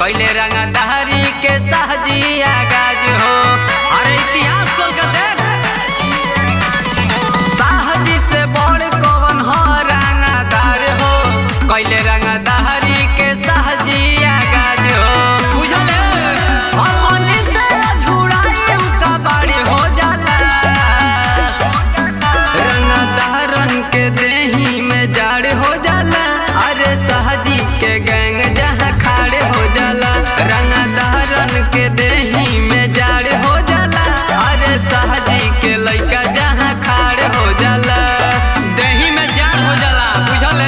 पहले रंगदारी के सहजी आगाज हो। अरे इतिहास खोल के देख, सहजी से बड़ कौन हो रंगदार हो। पहले रंगदारी के सहजी आगाज हो। बुझल हमनी से झुड़ाई उनका बाड़ी हो जाला। रंगदारन के देही में जाड़ हो जाला। अरे सहजी के गैंग जहाँ खाड़े हो जाला। रंगदारन के देही में जाड़ हो जाला। अरे सहजी के लइका जहाँ खाड़े हो जाला। देही में जाड़ हो जाला, बुझल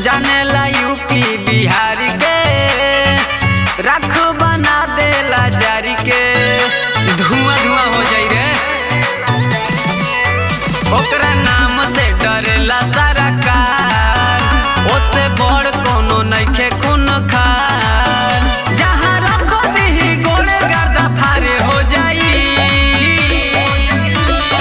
जानेला यूपी बिहार के रख बना देला जारी के। धुआं धुआं हो जाई रे, ओकरा नाम से डरेला सारा कार। ओसे बड़ कोनो नइखे खून खार। जहाँ रखो दीही गोड़े गर्दा फारे हो जाई।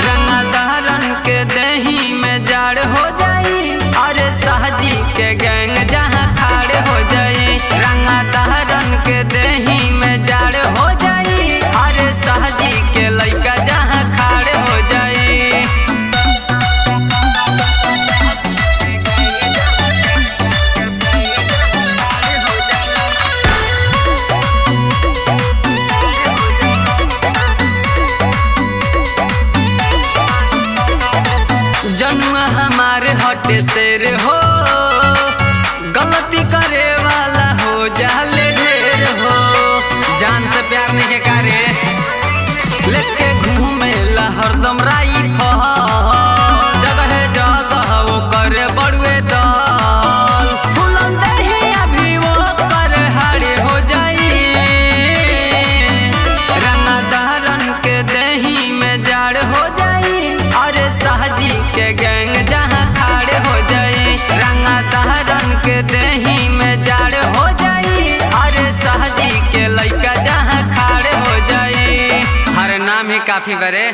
रंगदारन के देही में जाड़ हो जाई। अरे सहजी के गैंग जहाँ खाड़े हो जाई। रंगदारन के देही में जाड़ हो जाई। अरे सहजी के लइका जहाँ खाड़े हो जाई। जनुआ हमारे हटे शेर हो। गलती करे वाला हो जाले ढेर हो। जान से प्यार नहीं के कारे लेके घूमे ला हरदम राइफल। जगह जगह वो करे बड़ुए दल। फूलन देही अभी वो कर हाड़े हो जाई। रंगदारन के देही में जाड़ हो जाई। अरे सहजी के गैंग जहाँ खाड़े हो जाई। रंगदारन के देही में जाड़ हो जाई। अरे सहजी के लइका जहाँ खाड़े हो जाई। हर नाम ही काफी बरे।